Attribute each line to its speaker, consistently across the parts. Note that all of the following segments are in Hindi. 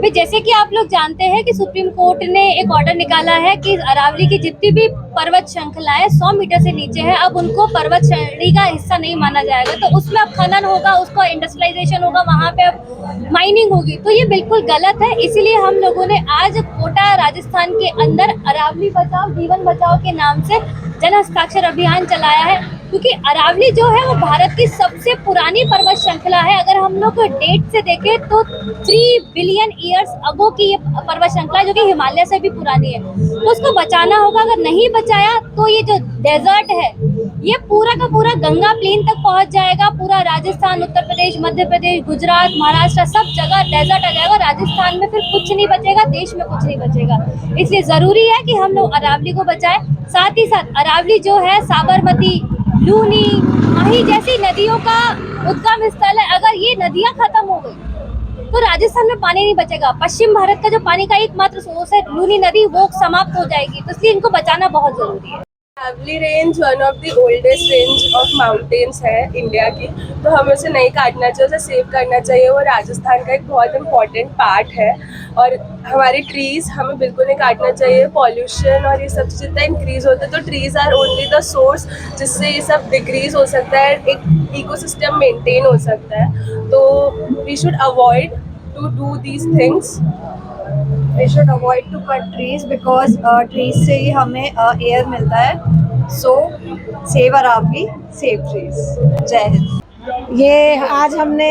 Speaker 1: भाई जैसे कि आप लोग जानते हैं कि सुप्रीम कोर्ट ने एक ऑर्डर निकाला है कि अरावली की जितनी भी पर्वत श्रृंखलाएं 100 मीटर से नीचे है, अब उनको पर्वत श्रेणी का हिस्सा नहीं माना जाएगा। तो उसमें अब खनन होगा, उसको इंडस्ट्रियलाइजेशन होगा, वहां पे अब माइनिंग होगी। तो ये बिल्कुल गलत है। इसीलिए हम लोगों ने आज कोटा राजस्थान के अंदर अरावली बचाओ जीवन बचाओ के नाम से जन हस्ताक्षर अभियान चलाया है, क्योंकि अरावली जो है वो भारत की सबसे पुरानी पर्वत श्रृंखला है। अगर हम लोग डेट से देखें तो 3 बिलियन ईयर्स अगो की ये पर्वत श्रृंखला जो कि हिमालय से भी पुरानी है, तो उसको बचाना होगा। अगर नहीं बचाया तो ये जो डेजर्ट है ये पूरा का पूरा गंगा प्लेन तक पहुंच जाएगा। पूरा राजस्थान, उत्तर प्रदेश, मध्य प्रदेश, गुजरात, महाराष्ट्र सब जगह डेजर्ट आ जाएगा। राजस्थान में फिर कुछ नहीं बचेगा, देश में कुछ नहीं बचेगा। इसलिए जरूरी है कि हम लोग अरावली को बचाएं। साथ ही साथ अरावली जो है साबरमती, लूनी, माही जैसी नदियों का उद्गम स्थल है। अगर ये नदियां खत्म हो गई तो राजस्थान में पानी नहीं बचेगा। पश्चिम भारत का जो पानी का एकमात्र सोर्स है लूनी नदी, वो समाप्त हो जाएगी। तो इसलिए इनको बचाना बहुत जरूरी है।
Speaker 2: Aravalli range one of the oldest range of mountains है इंडिया की, तो हमें उसे नहीं काटना चाहिए, उसे सेव करना चाहिए। वो राजस्थान का एक बहुत इम्पॉर्टेंट पार्ट है और हमारी ट्रीज़ हमें बिल्कुल नहीं काटना चाहिए। पॉल्यूशन और ये सब जितना इंक्रीज होता है तो trees are only the source जिससे ये सब डिक्रीज हो सकता है, एक इकोसिस्टम मेंटेन हो सकता है। तो we should avoid to do these things.
Speaker 3: We should avoid to cut trees because trees से ही हमें air मिलता है। So save Aravali, save trees। जय हिंद।
Speaker 4: ये आज हमने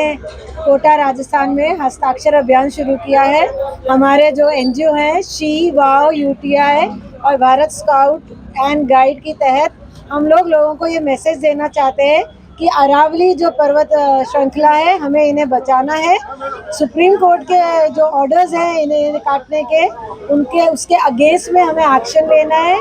Speaker 4: कोटा राजस्थान में हस्ताक्षर अभियान शुरू किया है। हमारे जो एनजीओ हैं शी वाओ यूटीआई और भारत स्काउट एंड गाइड के तहत हम लोगों को ये मैसेज देना चाहते हैं कि अरावली जो पर्वत श्रृंखला है हमें इन्हें बचाना है। सुप्रीम कोर्ट के जो ऑर्डर्स हैं इन्हें काटने के, उनके उसके अगेंस्ट में हमें एक्शन लेना है।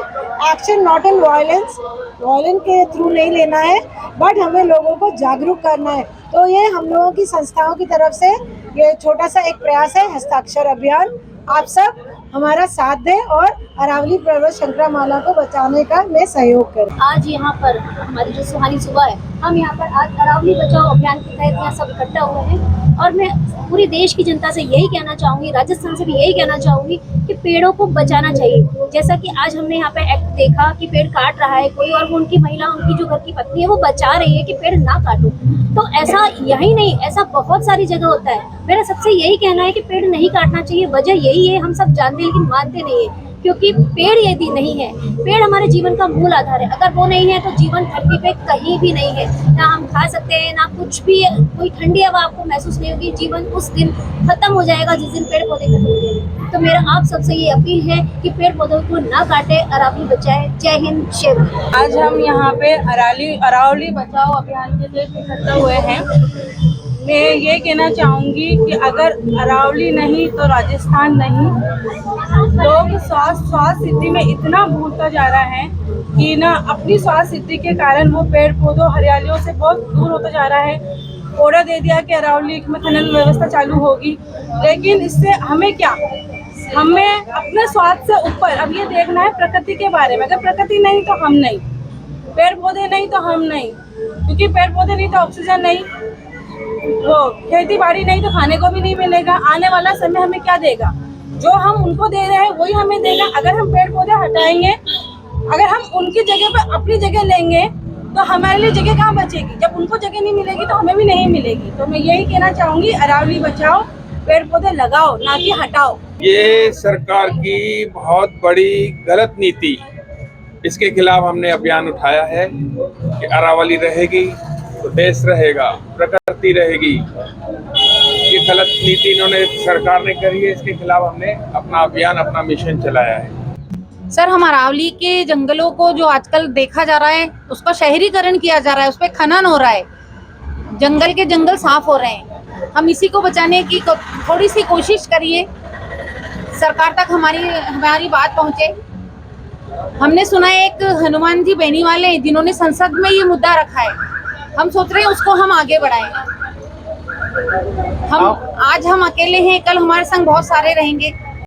Speaker 4: एक्शन नॉट इन वायलेंस के थ्रू नहीं लेना है, बट हमें लोगों को जागरूक करना है। तो ये हम लोगों की संस्थाओं की तरफ से ये छोटा सा एक प्रयास है, हस्ताक्षर अभियान। आप सब हमारा साथ दें और अरावली पर्वत श्रृंखला माला को बचाने का में सहयोग करें।
Speaker 1: आज यहाँ पर हमारी जो सुहानी सुबह है, हम यहाँ पर आज अरावली बचाओ अभियान के तहत यहाँ सब इकट्ठा हुए हैं। और मैं पूरे देश की जनता से यही कहना चाहूँगी, राजस्थान से भी यही कहना चाहूँगी कि पेड़ों को बचाना चाहिए। जैसा कि आज हमने यहाँ पे एक्ट देखा कि पेड़ काट रहा है कोई, और वो उनकी महिला, उनकी जो घर की पत्नी है वो बचा रही है कि पेड़ ना काटो। तो ऐसा यही नहीं, ऐसा बहुत सारी जगह होता है। मेरा सबसे यही कहना है कि पेड़ नहीं काटना चाहिए। वजह यही है, हम सब जानते हैं लेकिन मानते नहीं है, क्योंकि पेड़ यदि नहीं है, पेड़ हमारे जीवन का मूल आधार है। अगर वो नहीं है तो जीवन धरती पे कहीं भी नहीं है। ना हम खा सकते हैं, ना कुछ भी, कोई ठंडी हवा आपको महसूस नहीं होगी। जीवन उस दिन खत्म हो जाएगा जिस दिन पेड़ पौधे खत्म हो जाएंगे। तो मेरा आप सबसे ये अपील है कि पेड़ पौधों को ना काटे, अरावली बचाए। जय हिंद, जय भारत।
Speaker 2: आज हम यहाँ पे अरावली बचाओ अभियान के लिए इकट्ठा हुए हैं। मैं ये कहना चाहूँगी कि अगर अरावली नहीं तो राजस्थान नहीं। लोग स्वास्थ्य स्थिति में इतना भूलता जा रहा है कि ना अपनी स्वास्थ्य स्थिति के कारण वो पेड़ पौधों हरियालियों से बहुत दूर होता जा रहा है। ऑर्डर दे दिया कि अरावली में खनन व्यवस्था चालू होगी, लेकिन इससे हमें क्या, हमें अपने स्वास्थ्य से ऊपर अब ये देखना है प्रकृति के बारे में। अगर प्रकृति नहीं तो हम नहीं, पेड़ पौधे नहीं तो हम नहीं, क्योंकि पेड़ पौधे नहीं तो ऑक्सीजन नहीं, वो खेती बाड़ी नहीं तो खाने को भी नहीं मिलेगा। आने वाला समय हमें क्या देगा? जो हम उनको दे रहे हैं वही हमें देगा। अगर हम पेड़ पौधे हटाएंगे, अगर हम उनकी जगह पर अपनी जगह लेंगे तो हमारे लिए जगह कहाँ बचेगी? जब उनको जगह नहीं मिलेगी तो हमें भी नहीं मिलेगी। तो मैं यही कहना चाहूँगी, अरावली बचाओ, पेड़ पौधे लगाओ, ना कि हटाओ।
Speaker 5: ये सरकार की बहुत बड़ी गलत नीति, इसके खिलाफ हमने अभियान उठाया है कि अरावली रहेगी तो देश रहेगा, प्रकृति रहेगी। ये गलत नीति इन्होंने सरकार ने करी है, इसके खिलाफ हमने अपना अभियान, अपना मिशन चलाया है।
Speaker 6: सर, हम अरावली के जंगलों को जो आजकल देखा जा रहा है उसका शहरीकरण किया जा रहा है, उस पर खनन हो रहा है, जंगल के जंगल साफ हो रहे हैं। हम इसी को बचाने की थोड़ी सी कोशिश करिए, सरकार तक हमारी बात पहुंचे। हमने सुना है एक हनुमान जी बेनी वाले जिन्होंने संसद में ये मुद्दा रखा है, हम सोच रहे हैं उसको हम आगे बढ़ाएं। हम अकेले हैं, कल हमारे संग बहुत सारे रहेंगे।